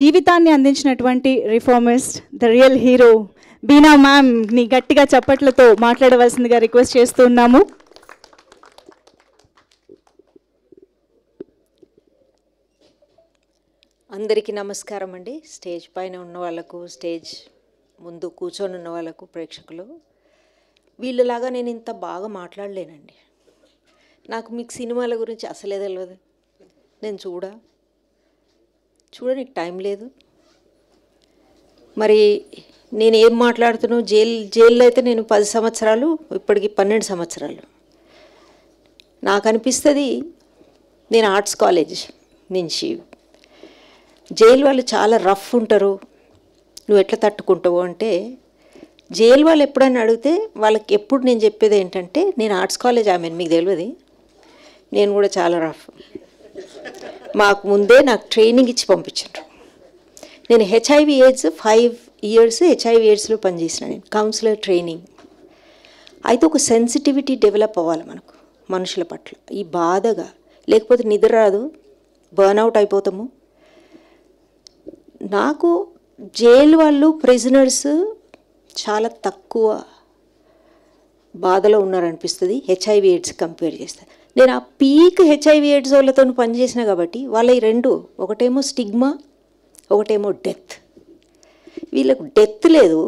జీవితాన్ని అందించినటువంటి reformist the real hero Beena ma'am ని గట్టిగా చప్పట్లతో మాట్లాడవలసిందిగా రిక్వెస్ట్ చేస్తున్నాము. అందరికీ నమస్కారం అండి. స్టేజ్ పైన ఉన్న వాళ్ళకు, స్టేజ్ ముందు కూర్చొని ఉన్న వాళ్ళకు, ప్రేక్షకులు, వీళ్ళలాగా నేను ఇంత బాగా మాట్లాడలేనండి. నాకు మీకు సినిమాల గురించి అసలే తెలియదు. నేను చూడడానికి టైం లేదు. మరి నేను ఏం మాట్లాడుతున్నా, జైల్లో అయితే నేను 10 సంవత్సరాలు, ఇప్పటికి 12 సంవత్సరాలు. నాకు అనిపిస్తుంది నేను ఆర్ట్స్ కాలేజ్ నుంచి, జైలు వాళ్ళు చాలా రఫ్ ఉంటారు, నువ్వు ఎట్లా తట్టుకుంటావు అంటే, జైలు వాళ్ళు ఎప్పుడైనా అడిగితే వాళ్ళకి ఎప్పుడు నేను చెప్పేది ఏంటంటే, నేను ఆర్ట్స్ కాలేజ్ ఆమె, మీకు తెలియదు, నేను కూడా చాలా రఫ్. మాకు ముందే నాకు ట్రైనింగ్ ఇచ్చి పంపించారు. నేను HIV AIDS 5 years HIV AIDSలో పనిచేసిన, నేను కౌన్సిలర్ ట్రైనింగ్. అయితే ఒక సెన్సిటివిటీ డెవలప్ అవ్వాలి మనకు మనుషుల పట్ల, ఈ బాధగా, లేకపోతే నిద్ర రాదు, బర్న్అవుట్ అయిపోతాము. నాకు జైలు వాళ్ళు, ప్రిజనర్స్ చాలా తక్కువ బాధలో ఉన్నారనిపిస్తుంది HIV AIDS కంపేర్ చేస్తే. నేను ఆ పీక్ HIV AIDS వాళ్ళతో పనిచేసిన కాబట్టి వాళ్ళ ఈ రెండు, ఒకటేమో స్టిగ్మా, ఒకటేమో డెత్. వీళ్ళకు డెత్ లేదు.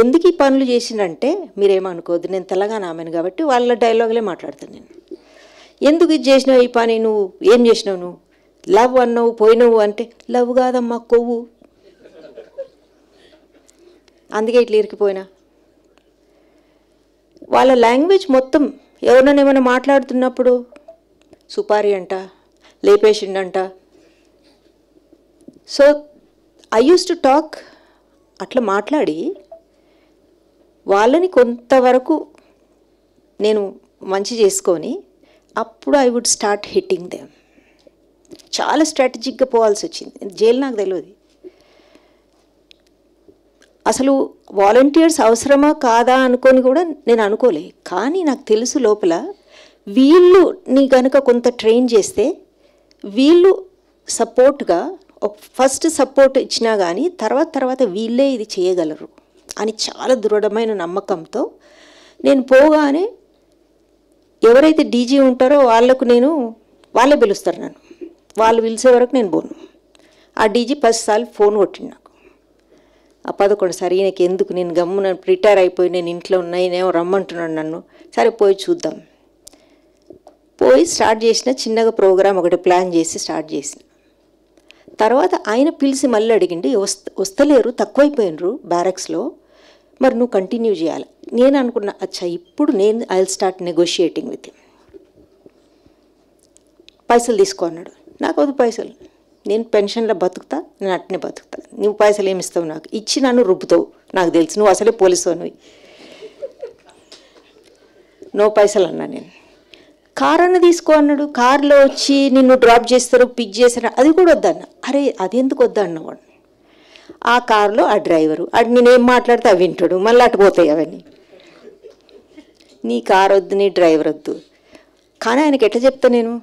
ఎందుకు ఈ పనులు చేసిందంటే, మీరేమనుకోవద్దు, నేను తెలంగాణ ఆమెను కాబట్టి వాళ్ళ డైలాగులే మాట్లాడుతాను నేను. ఎందుకు ఇది చేసినావు ఈ పని, నువ్వు ఏం చేసినావు, నువ్వు లవ్ అన్నావు పోయినావు అంటే, లవ్ కాదమ్మా కొవ్వు, అందుకే ఇట్లా ఇరికిపోయినా. వాళ్ళ లాంగ్వేజ్ మొత్తం, ఎవరైనా ఏమైనా మాట్లాడుతున్నప్పుడు సుపారి అంట, లేపేసిండంట. So I use to talk, అట్లా మాట్లాడి వాళ్ళని కొంతవరకు నేను మంచి చేసుకొని, అప్పుడు I would start hitting them. చాలా స్ట్రాటజిక్గా పోవాల్సి వచ్చింది. జైలు నాకు తెలియదు అసలు, వాలంటీర్స్ అవసరమా కాదా అనుకొని కూడా నేను అనుకోలే. కానీ నాకు తెలుసు లోపల, వీళ్ళు నీ కనుక కొంత ట్రైన్ చేస్తే వీళ్ళు సపోర్ట్గా, ఫస్ట్ సపోర్ట్ ఇచ్చినా కానీ తర్వాత వీళ్ళే ఇది చేయగలరు అని చాలా దృఢమైన నమ్మకంతో నేను పోగానే, ఎవరైతే డీజీ ఉంటారో వాళ్ళే పిలుస్తారు నన్ను, వాళ్ళు పిలిచే వరకు నేను పోను. ఆ డీజీ 10 సార్లు ఫోన్ కొట్టిండు నాకు. ఆ 11 సారి ఈయనకి ఎందుకు, నేను గమ్మున రిటైర్ అయిపోయి నేను ఇంట్లో ఉన్నా, ఈయనేమో రమ్మంటున్నాడు నన్ను, సరే పోయి చూద్దాం. పోయి స్టార్ట్ చేసిన, చిన్నగా ప్రోగ్రామ్ ఒకటి ప్లాన్ చేసి స్టార్ట్ చేసిన. తర్వాత ఆయన పిలిచి మళ్ళీ అడిగిండి, వస్తలేరు, తక్కువైపోయినరు బ్యారక్స్లో, మరి నువ్వు కంటిన్యూ చేయాలి. నేను అనుకున్నా, అచ్చా ఇప్పుడు నేను I will start negotiating with him. పైసలు తీసుకో అన్నాడు. నాకు వద్దు పైసలు, నేను పెన్షన్లో బతుకుతా, నేను అట్నే బతుకుతా, నువ్వు పైసలు ఏమి ఇస్తావు, నాకు ఇచ్చి నన్ను రుబ్బుతావు, నాకు తెలుసు, నువ్వు అసలే పోలీసు నువ్వు, నో పైసలు అన్నా నేను. కార్ అన్న తీసుకో అన్నాడు. కార్లో వచ్చి నిన్ను డ్రాప్ చేస్తారు, పిక్ చేస్తారు, అది కూడా వద్దన్న. అరే అది ఎందుకు వద్దా అన్నవాడు. ఆ కార్లో ఆ డ్రైవరు, అది నేనేం మాట్లాడితే అవి వింటాడు, మళ్ళీ అటు పోతాయి అవన్నీ. నీ కార్ వద్దు, నీ డ్రైవర్ వద్దు. కానీ ఆయనకి ఎట్లా చెప్తా నేను,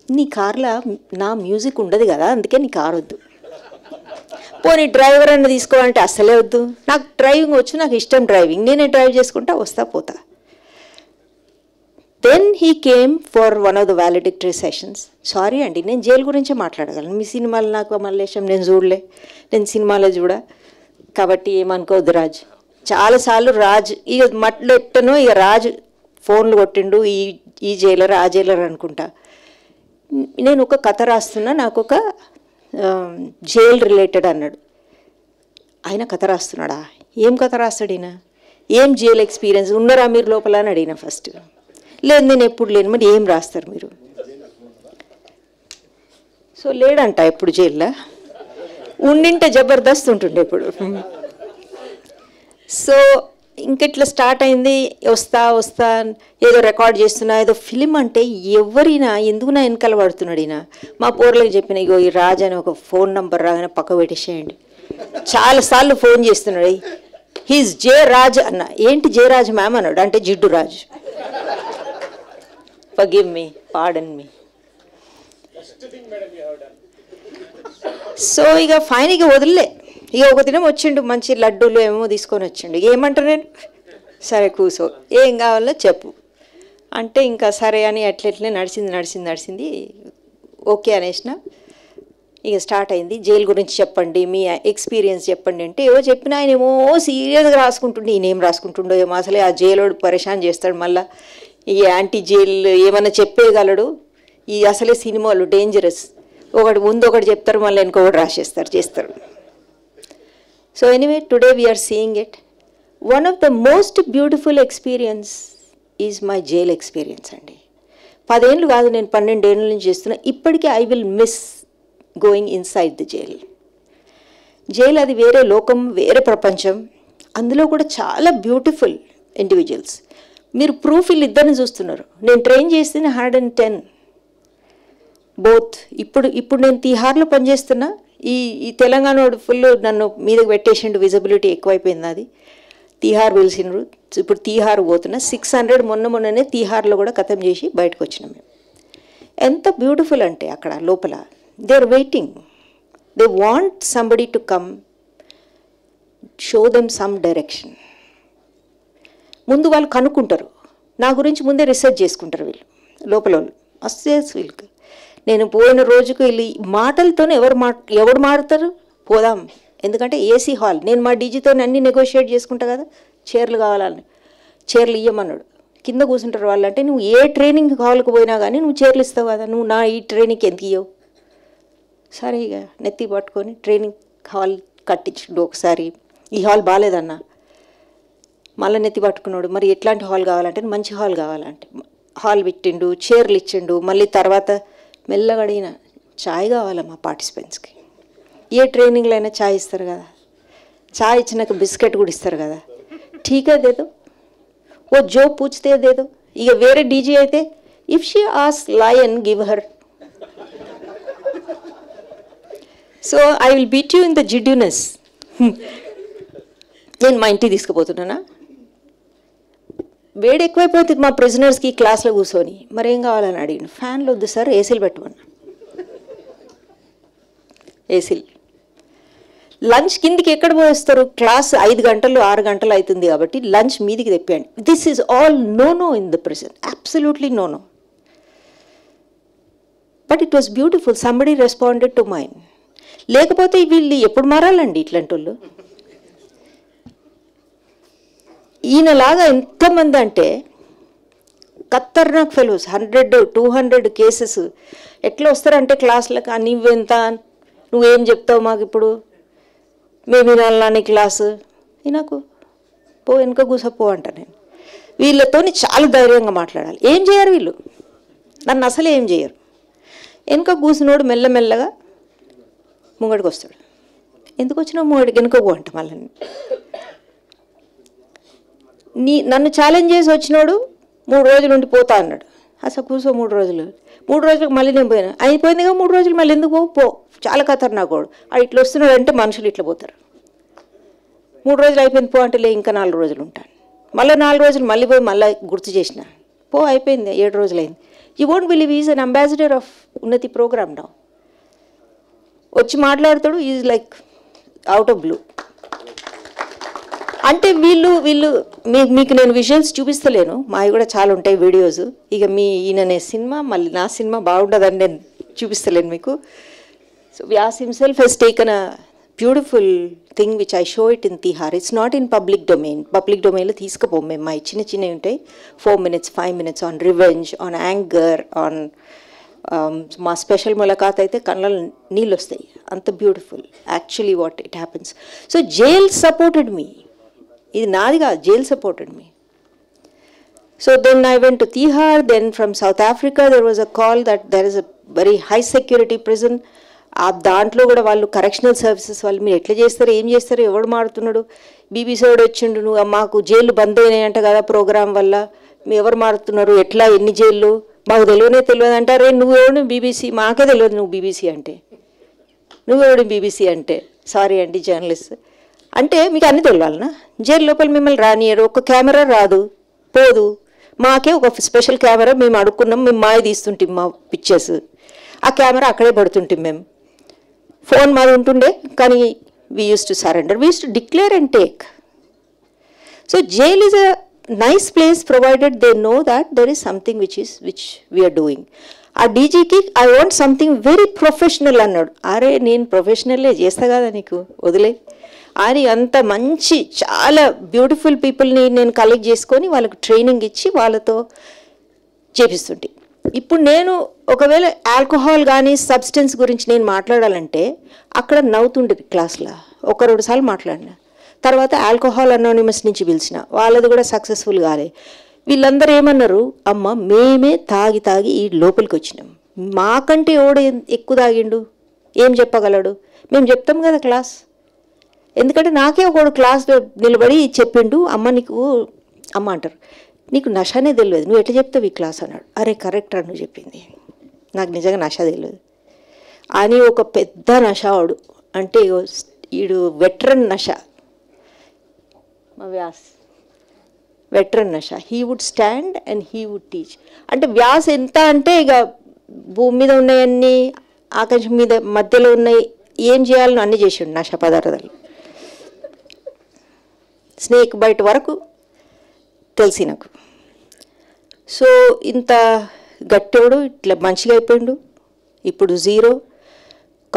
నీ కార్లో నా మ్యూజిక్ ఉండదు కదా, అందుకే నీ కార్ వద్దు. పోనీ డ్రైవర్ అన్న తీసుకోవాలంటే అస్సలే వద్దు, నాకు డ్రైవింగ్ వచ్చు, నాకు ఇష్టం డ్రైవింగ్, నేనే డ్రైవ్ చేసుకుంటా, వస్తా పోతా. Then he came for one of the valedictory sessions. Sorry అండి, నేను జైలు గురించే మాట్లాడగలను, మీ సినిమాలు నాకు మల్లేశం నేను చూడలే, నేను సినిమాలో చూడ, కాబట్టి ఏమనుకోవద్దు రాజు. చాలాసార్లు రాజు ఇక మట్లు ఎట్టనో, ఇక రాజు ఫోన్లు కొట్టిండు, ఈ జైలర్ ఆ జైలర్ అనుకుంటా. నేను ఒక కథ రాస్తున్నా, నాకు ఒక జైల్ రిలేటెడ్ అన్నాడు. ఆయన కథ రాస్తున్నాడా, ఏం కథ రాస్తాడు ఈయన, ఏం జైల్ ఎక్స్పీరియన్స్ ఉన్నారా మీరు లోపల అని అడిగిన. ఫస్ట్ లేదు, నేను ఎప్పుడు లేను, మరి ఏం రాస్తారు మీరు. సో లేడంట ఎప్పుడు జైల్లో, ఉండింటే జబర్దస్త్ ఉంటుండే ఇప్పుడు. సో ఇంకెట్లా స్టార్ట్ అయింది, వస్తా ఏదో రికార్డ్ చేస్తున్నా, ఏదో ఫిలిం అంటే ఎవరైనా ఎందుకు నా వెనకాల పడుతున్నాడు ఈయన. మా పోర్లకు చెప్పిన, ఇగో ఈ రాజ్ అని ఒక ఫోన్ నంబర్ రాగానే పక్క పెట్టేసేయండి. చాలాసార్లు ఫోన్ చేస్తున్నాడు, హీజ్ జే రాజ్ అన్న. ఏంటి జే రాజ్ మ్యామ్ అన్నాడు, అంటే జిడ్డు రాజ్. ఫర్గివ్ మీ, పార్డన్ మీ. సో ఇక ఫైన్ ఇక వదిలే. ఇక ఒక దినం వచ్చిండు, మంచి లడ్డూలు ఏమో తీసుకొని వచ్చిండు. ఏమంటారు నేను, సరే కూసో, ఏం కావాలో చెప్పు అంటే ఇంకా సరే అని అట్లెట్లే నడిచింది ఓకే అనేసిన. ఇక స్టార్ట్ అయింది. జైలు గురించి చెప్పండి, మీ ఎక్స్పీరియన్స్ చెప్పండి అంటే ఏవో చెప్పిన ఆయన ఏమో సీరియస్గా రాసుకుంటుండే. ఈయనేం రాసుకుంటుండో ఏమో, అసలే ఆ జైలోడు పరేషాన్ చేస్తాడు. మళ్ళీ ఈ యాంటీ జైల్ ఏమన్నా చెప్పేయగలడు. ఈ అసలే సినిమాలు డేంజరస్, ఒకటి ముందు ఒకటి చెప్తారు, మళ్ళీ ఇంకొకటి చేస్తారు. So anyway today we're seeing it. One of the most beautiful experience is my jail experience అండి. 10 ఏళ్ళు కాదు, నేను 12 ఏళ్ళ నుంచి చేస్తున్నా. ఇప్పటికీ I will miss going inside the jail. Jail అది వేరే లోకం, వేరే ప్రపంచం. అందులో కూడా చాలా బ్యూటిఫుల్ ఇండివిజువల్స్. మీరు ప్రూఫ్ వీళ్ళిద్దరిని చూస్తున్నారు. నేను ట్రైన్ చేసింది 110 బోత్. ఇప్పుడు నేను తిహార్లో పనిచేస్తున్నా. ఈ తెలంగాణ ఫుల్ నన్ను మీదకి పెట్టేసిండు, విజిబిలిటీ ఎక్కువైపోయింది. అది తిహార్ పిలిచిండ్రు, ఇప్పుడు తిహార్ పోతున్నా. 600 మొన్ననే తిహార్లో కూడా ఖతం చేసి బయటకు వచ్చినాం మేము. ఎంత బ్యూటిఫుల్ అంటే అక్కడ లోపల they are waiting, they want somebody to come show them some direction. ముందు వాళ్ళు కనుక్కుంటారు, నా గురించి ముందే రీసెర్చ్ చేసుకుంటారు వీళ్ళు లోపల వాళ్ళు. అస్సే వీళ్ళకి నేను పోయిన రోజుకు వీళ్ళు మాటలతోనే ఎవరు మారుతారు, పోదాం. ఎందుకంటే ఏసీ హాల్, నేను మా డీజీతో అన్నీ నెగోషియేట్ చేసుకుంటా కదా. చైర్లు కావాలని, చైర్లు ఇవ్వమన్నాడు. కింద కూర్చుంటారు వాళ్ళు. అంటే నువ్వు ఏ ట్రైనింగ్ హాల్కి పోయినా కానీ నువ్వు చైర్లు ఇస్తావు కదా, నువ్వు నా ఈ ట్రైనింగ్కి ఎంత ఇవ్వవు. సరే ఇక నెత్తి పట్టుకొని ట్రైనింగ్ హాల్ కట్టించుడు. ఒకసారి ఈ హాల్ బాగాలేదన్నా, మళ్ళీ నెత్తి పట్టుకున్నాడు. మరి ఎట్లాంటి హాల్ కావాలంటే మంచి హాల్ కావాలంటే హాల్ పెట్టిండు, చైర్లు ఇచ్చిండు. మళ్ళీ తర్వాత మెల్లగా అడిగిన చాయ్ కావాలా మా పార్టిసిపెంట్స్కి. ఏ ట్రైనింగ్లో అయినా చాయ్ ఇస్తారు కదా, చాయ్ ఇచ్చినాక బిస్కెట్ కూడా ఇస్తారు కదా. ఠీకే దేదో, ఓ జో పూछते దేదో. ఇక వేరే డీజీ అయితే if she as lion give her. So I will beat you in the జిడ్యూనెస్. నేను మా ఇంటికి తీసుకుపోతున్నానా, వేడి ఎక్కువైపోతుంది మా ప్రిజనర్స్కి క్లాస్లో కూర్చొని. మరేం కావాలని అడిగిన. ఫ్యాన్లు వద్దు సార్, ఏసీలు పెట్టమన్నా. ఏసీలు. లంచ్ కిందికి ఎక్కడ పోయిస్తారు, క్లాస్ 5 గంటలు 6 గంటలు అవుతుంది కాబట్టి లంచ్ మీదికి తెప్పియండి. This is all no in the prison, absolutely no. But it was beautiful, somebody responded to mind. లేకపోతే వీళ్ళు ఎప్పుడు మారాలండి ఇట్లాంటి వాళ్ళు. ఈయనలాగా ఎంతమంది అంటే ఖతర్నాక్ ఫెలోస్, 100-200 కేసెస్. ఎట్లా వస్తారంటే క్లాసులకు, నువ్వెంత, నువ్వేం చెప్తావు మాకు ఇప్పుడు, మేము వినాలా నీ క్లాసు. నాకు పో వెనుక కూసపో అంట. నేను వీళ్ళతో చాలా ధైర్యంగా మాట్లాడాలి. ఏం చేయరు వీళ్ళు, నన్ను అసలు ఏం చేయరు. వెనుక కూసినోడు మెల్లమెల్లగా ముంగడికి వస్తాడు. ఎందుకు వచ్చినావు ముంగడికి, వెనుక పో అంట. మళ్ళీ నన్ను ఛాలెంజ్ చేసి వచ్చినోడు 3 రోజులు ఉండి పోతా అన్నాడు. అసలు కూర్చో 3 రోజులు. 3 రోజులకు మళ్ళీ నేను పోయాను. అయిపోయిందిగా 3 రోజులు, మళ్ళీ ఎందుకు పో. చాలా ఖతర్నాక్ వాడు. ఇట్లా వస్తున్నాడు అంటే మనుషులు ఇట్లా పోతారు. 3 రోజులు అయిపోయింది పో అంటే, ఇంకా 4 రోజులు ఉంటాను. మళ్ళీ 4 రోజులు మళ్ళీ పోయి మళ్ళీ గుర్తు చేసిన. పో అయిపోయింది, 7 రోజులు అయింది. You won't believe is an ambassador of Unnati programme now. వచ్చి మాట్లాడతాడు, is like out of blue. అంటే వీళ్ళు మీకు నేను విజువల్స్ చూపిస్తలేను, మావి కూడా చాలా ఉంటాయి వీడియోస్. ఇక ఈయననే సినిమా, మళ్ళీ నా సినిమా బాగుంటుందని నేను చూపిస్తలేను మీకు. So Vyas himself he's taken a beautiful thing which I show it in Tihar. It's not in public domain. Public డొమైన్లో తీసుకుపోం మేము. మా చిన్నవి ఉంటాయి, 4 minutes 5 minutes on revenge, on anger, on మా స్పెషల్ ములాఖాత్ అయితే కళ్ళలో నీళ్ళు వస్తాయి. అంత beautiful actually what it happens. So jail supported me. ఇది నాది కాదు, jail supported me. So then I went to Tihar. Then from South Africa there was a call that there is a very high security prison. దాంట్లో కూడా వాళ్ళు correctional services వాళ్ళు, మీరు ఎట్లా చేస్తారు, ఏం చేస్తారు, ఎవడు మారుతున్నాడు, బీబీసీ వాడు వచ్చిండు, నువ్వు మాకు జైలు బంద్ అయినాయంట కదా ప్రోగ్రామ్ వల్ల, మీ ఎవరు మారుతున్నారు, ఎట్లా, ఎన్ని జైళ్ళు, మాకు తెలియదు అంటారే. నువ్వెవడు బీబీసీ, మాకే తెలియదు నువ్వు బీబీసీ అంటే, నువ్వెవడు బీబీసీ అంటే. సారీ అండి జర్నలిస్ట్ అంటే మీకు అన్నీ తెలియాలనా. జైలు లోపల మిమ్మల్ని రానియరు, ఒక కెమెరా రాదు పోదు. మాకే ఒక స్పెషల్ కెమెరా మేము అడుక్కున్నాం, మేము మాయ తీస్తుంటాం మా పిక్చర్స్. ఆ కెమెరా అక్కడే పడుతుంటాం మేము. ఫోన్ మాది ఉంటుండే, కానీ we use to surrender, we use to declare and take. So jail is a nice place provided they know that there is something which we are doing. ఆ డీజీకి I want something very professional అన్నాడు. అరే నేను ప్రొఫెషనల్లే చేస్తా కదా నీకు వదిలే అని అంత మంచి చాలా బ్యూటిఫుల్ పీపుల్ని నేను కలెక్ట్ చేసుకొని వాళ్ళకు ట్రైనింగ్ ఇచ్చి వాళ్ళతో చేపిస్తుంటే. ఇప్పుడు నేను ఒకవేళ ఆల్కహాల్ కానీ సబ్స్టెన్స్ గురించి నేను మాట్లాడాలంటే అక్కడ నవ్వుతుండేది క్లాస్లో, ఒక 2 సార్లు మాట్లాడినా. తర్వాత ఆల్కహాల్ అనానిమస్ నుంచి పిలిచిన, వాళ్ళది కూడా సక్సెస్ఫుల్ కాలే. వీళ్ళందరూ ఏమన్నారు, అమ్మ మేమే తాగి తాగి ఈ లోపలికి వచ్చినాం, మాకంటే ఎవడు ఎక్కువ తాగిండు ఏం చెప్పగలడు, మేము చెప్తాం కదా క్లాస్. ఎందుకంటే నాకే ఒకడు క్లాస్లో నిలబడి చెప్పిండు, అమ్మ నీకు అమ్మ అంటారు నీకు నషనే తెలియదు, నువ్వు ఎట్లా చెప్తావు ఈ క్లాస్ అన్నాడు. అరే కరెక్ట్ అని నువ్వు చెప్పింది, నాకు నిజంగా నష తెలియదు అని. ఒక పెద్ద నషవాడు అంటే ఈడు వెటరన్ నష, మా వ్యాస్ వెటరన్ నష. He would stand and he would teach. అంటే వ్యాస్ ఎంత అంటే ఇక భూమి మీద ఉన్నాయన్నీ ఆకాశం మీద మధ్యలో ఉన్నాయి, ఏం చేయాలని అన్నీ చేసిండు నష పదార్థాలు. స్నేక్ బైట్ వరకు తెలిసి నాకు. సో ఇంత గట్టోడు ఇట్లా మంచిగా అయిపోయిండు. ఇప్పుడు 0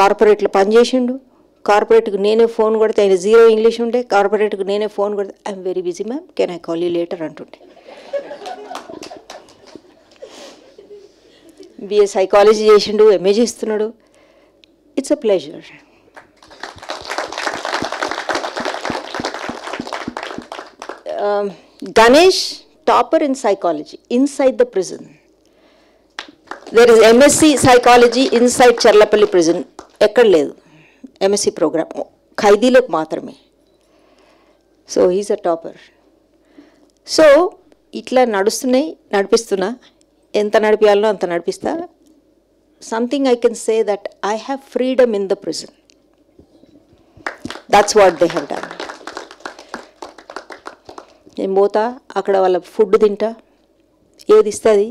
కార్పొరేట్లో పనిచేసిండు. కార్పొరేట్కి నేనే ఫోన్ కొడితే ఆయన 0 ఇంగ్లీష్ ఉండే, కార్పొరేట్కి నేనే ఫోన్ కొడితే I'm very busy ma'am, can I call you later అంటుండే. బిఏ సైకాలజీ చేసిండు, ఎంఏ చేస్తున్నాడు. It's a pleasure. Ganesh topper in psychology inside the prison. There is MSc psychology inside Cherlapally prison. ఎక్కడ లేదు ఎంఎస్సి ప్రోగ్రామ్, ఖైదీలకు మాత్రమే. So he's a topper. So ఇట్లా నడిపిస్తున్నా, ఎంత నడిపించాలో అంత నడిపిస్తా. Something I can say that I have freedom in the prison. That's what they have done. నేను పోతా అక్కడ వాళ్ళ ఫుడ్ తింటా, ఏది ఇస్తుంది.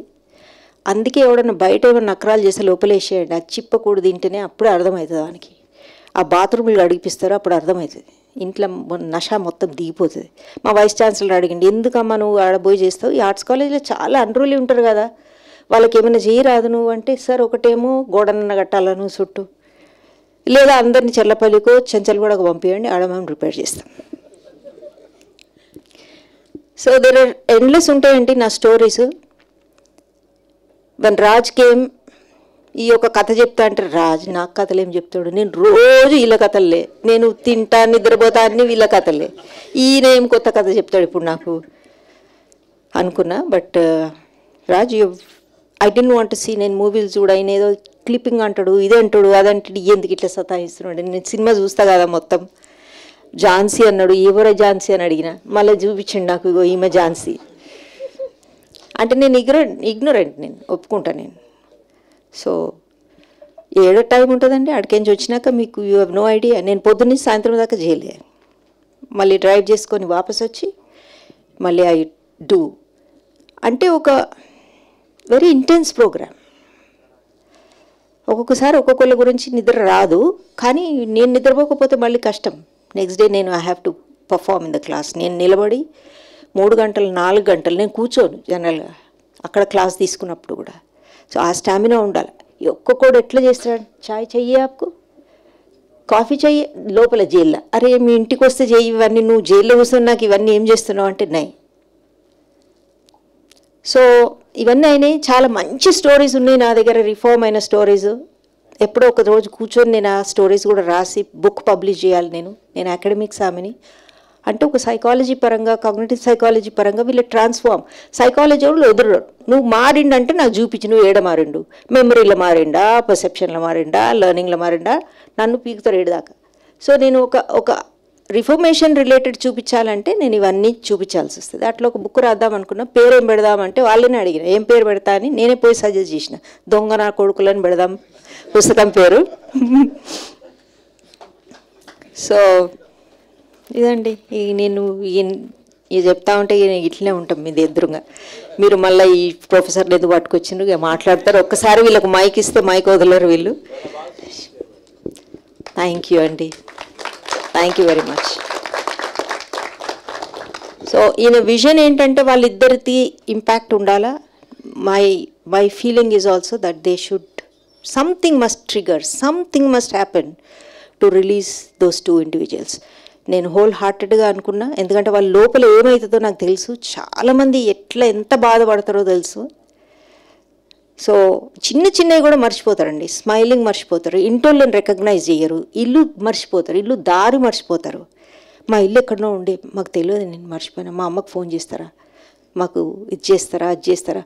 అందుకే ఎవడన్నా బయట ఏమన్నా నకరాలు చేస్తే లోపలేసేయండి, అది చిప్పకూడదు తింటేనే అప్పుడే అర్థమవుతుంది వానికి. ఆ బాత్రూమ్లు అడిగిపిస్తారు, అప్పుడు అర్థమవుతుంది. ఇంట్లో నష మొత్తం దిగిపోతుంది. మా వైస్ ఛాన్సలర్ అడిగింది, ఎందుకమ్మా నువ్వు ఆడబోయి చేస్తావు, ఈ ఆర్ట్స్ కాలేజీలో చాలా అన్రూలీ ఉంటారు కదా, వాళ్ళకి ఏమైనా చేయరాదు నువ్వు అంటే, సార్ ఒకటేమో గోడన్న కట్టాలను చుట్టూ, లేదా అందరినీ చెల్లపల్లికో చెంచల్గూడకు పంపించండి, ఆడ మేము రిపేర్ చేస్తాం. సో దేర్ ఆర్ ఎండ్లెస్ ఉంటాయండి నా స్టోరీస్. వన్ రాజ్ కేమ్, ఈ యొక్క కథ చెప్తా అంటే, రాజ్ నాకు కథలు ఏం చెప్తాడు, నేను రోజు వీళ్ళ కథలే, నేను తింటా నిద్రపోతా అన్ని వీళ్ళ కథలే, ఈయన ఏం కొత్త కథ చెప్తాడు ఇప్పుడు నాకు అనుకున్నా. But Raj I didn't want to see, నేను మూవీలు చూడ, ఆయన ఏదో క్లిప్పింగ్ అంటాడు, ఇదే అంటాడు అదంటాడు, ఎందుకు ఇట్లా సతాయిస్తున్నాడు. నేను సినిమా చూస్తా కదా మొత్తం. ఝాన్సీ అన్నాడు, ఎవరో ఝాన్సీ అని అడిగిన, మళ్ళీ చూపించండి నాకు, ఇగో ఈమె ఝాన్సీ అంటే. నేను ఇగ్నోరెంట్, నేను ఒప్పుకుంటా నేను. సో ఏడో టైం ఉంటుందండి, అడికెంచి వచ్చినాక మీకు యూ హ్యావ్ నో ఐడియా. నేను పొద్దున్నే సాయంత్రం దాకా చేయలే, మళ్ళీ డ్రైవ్ చేసుకొని వాపస్ వచ్చి మళ్ళీ ఐ డూ. అంటే ఒక వెరీ ఇంటెన్స్ ప్రోగ్రామ్. ఒక్కొక్కసారి ఒక్కొక్కళ్ళ గురించి నిద్ర రాదు, కానీ నేను నిద్రపోకపోతే మళ్ళీ కష్టం. నెక్స్ట్ డే నేను I have to perform in the class. నేను నిలబడి 3 గంటలు 4 గంటలు నేను కూర్చోను జనరల్గా అక్కడ క్లాస్ తీసుకున్నప్పుడు కూడా. సో ఆ స్టామినా ఉండాలి. ఒక్కొక్కడు ఎట్లా చేస్తాడు, చాయ్ చెయ్యి ఆపుకు, కాఫీ చెయ్యి, లోపల జైల్లో, అరే మీ ఇంటికి వస్తే చెయ్యి, ఇవన్నీ నువ్వు జైల్లో కూర్చొని నాకు ఇవన్నీ ఏం చేస్తున్నావు అంటే నై. సో ఇవన్నీ అయినాయి. చాలా మంచి స్టోరీస్ ఉన్నాయి నా దగ్గర, రిఫార్మ్ అయిన స్టోరీస్. ఎప్పుడో ఒక రోజు కూర్చొని నేను ఆ స్టోరీస్ కూడా రాసి బుక్ పబ్లిష్ చేయాలి. నేను అకాడమిక్స్ ఆమెని అంటే ఒక సైకాలజీ పరంగా, కాగ్నిటివ్ సైకాలజీ పరంగా వీళ్ళ ట్రాన్స్ఫార్మ్. సైకాలజీ వాళ్ళు ఎదురు, నువ్వు మారిండంటే నాకు చూపించి, నువ్వు ఏడ మారిండు, మెమరీలో మారిండా, పర్సెప్షన్లో మారిండా, లెర్నింగ్లో మారిండా, నన్ను పీకుతారు ఏడుదాకా. సో నేను ఒక రిఫర్మేషన్ రిలేటెడ్ చూపించాలంటే నేను ఇవన్నీ చూపించాల్సి వస్తుంది. అట్లా ఒక బుక్ రాద్దాం అనుకున్నా, పేరు ఏం పెడదామంటే వాళ్ళని అడిగిన ఏం పేరు పెడతా అని, నేనే పోయి సజెస్ట్ చేసిన, దొంగ నా కొడుకులని పెడదాం పుస్తకం పేరు. సో ఇదండి, నేను ఇది చెప్తా ఉంటే ఇట్లనే ఉంటాం మీద ఎదురుగా. మీరు మళ్ళీ ఈ ప్రొఫెసర్లు ఎందుకు పట్టుకొచ్చిండ్రు, ఇక మాట్లాడతారు. ఒక్కసారి వీళ్ళకు మైక్ ఇస్తే మైక్ వదలరు వీళ్ళు. థ్యాంక్ యూ అండి, thank you very much. So ఈయన విజన్ ఏంటంటే వాళ్ళిద్దరిది ఇంపాక్ట్ ఉండాలా. My feeling is also that they should something must trigger, something must happen to release those 2 individuals. నేను హోల్ హార్టెడ్గా అనుకున్నా, ఎందుకంటే వాళ్ళ లోపల ఏమవుతుందో నాకు తెలుసు. చాలామంది ఎంత బాధపడతారో తెలుసు. సో చిన్నవి కూడా మర్చిపోతారండి, స్మైలింగ్ మర్చిపోతారు, ఇంటోళ్ళని రికగ్నైజ్ చేయరు, ఇల్లు మర్చిపోతారు, ఇల్లు దారి మర్చిపోతారు. మా ఇల్లు ఎక్కడో ఉండే మాకు తెలియదు, నేను మర్చిపోయినా, మా అమ్మకు ఫోన్ చేస్తారా, మాకు ఇది చేస్తారా, అది చేస్తారా.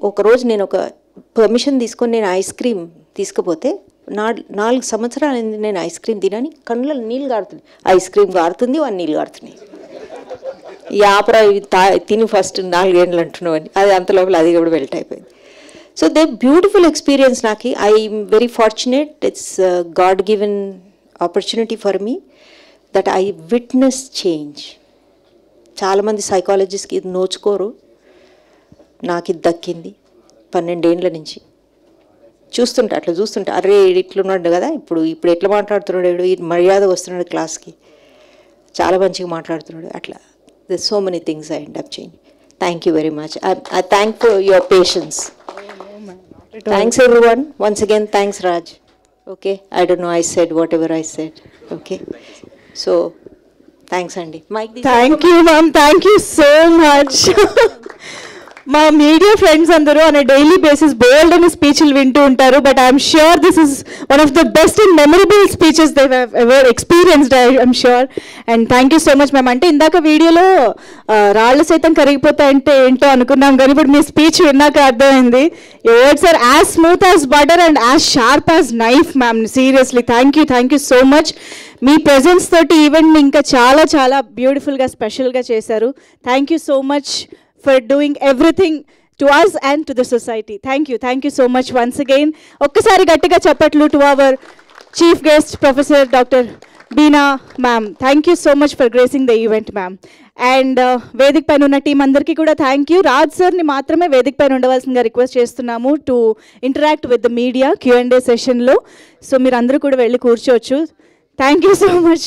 ఒకరోజు నేను ఒక పర్మిషన్ తీసుకొని నేను ఐస్ క్రీమ్ తీసుకుపోతే 4 సంవత్సరాలు అయింది నేను ఐస్ క్రీమ్ తినని, కళ్ళలో నీళ్ళు గారుతుంది, ఐస్ క్రీమ్ గారుతుంది, వాడిని నీళ్ళు గారుతున్నాయి. ఈ ఆపరా ఇవి తిని ఫస్ట్ 4 ఏళ్ళు అంటున్నావు అని, అది అంత లోపల అది కూడా వెల్ట్ అయిపోయింది. So they beautiful experience. నాకు I'm very fortunate, it's God given opportunity for me that I witness change. చాలామంది సైకాలజిస్ట్కి ఇది నోచుకోరు, నాకు ఇది దక్కింది. 12 ఏళ్ళ నుంచి అట్లా చూస్తుంటా, అరే ఇట్లున్నాడు కదా, ఇప్పుడు ఎట్లా మాట్లాడుతున్నాడు, ఈ మర్యాదగా వస్తున్నాడు క్లాస్కి, చాలా మంచిగా మాట్లాడుతున్నాడు. అట్లా this so many things I end up change. Thank you very much. I thank for your patience. Thanks everyone. Once again, thanks Raj. Okay, I don't know, I said whatever I said. Okay, so thanks Andy. Mike. Thank you ma'am, thank you so much. మా media friends అందరూ on daily basis బోల్డ్ అని స్పీచ్లు వింటూ ఉంటారు, but I'm sure this is one of the best and memorable speeches they have ever experienced, I'm sure. And thank you so much ma'am. అంటే ఇందాక వీడియోలో రాళ్ళు సైతం కరిగిపోతాయంటే ఏంటో అనుకున్నాం, కానీ ఇప్పుడు మీ స్పీచ్ విన్నాక అర్థమైంది. Your words are as smooth as butter and as sharp as knife ma'am. Seriously thank you so much. మీ ప్రెజెన్స్ తోటి ఈవెంట్ని ఇంకా చాలా చాలా బ్యూటిఫుల్గా స్పెషల్గా చేశారు. Thank you so much for doing everything to us and to the society. Thank you so much once again. Okkasari gattiga chappatlu to our chief guest Professor Dr. Beena ma'am. Thank you so much for gracing the event ma'am. And వేదిక పైన ఉన్న team అందరికీ కూడా thank you. Raj సార్ని మాత్రమే వేదిక పైన ఉండవలసిందిగా request చేస్తున్నాము to interact with the media Q&A సెషన్లో. సో మీరు అందరూ కూడా వెళ్ళి కూర్చోవచ్చు. Thank you so much.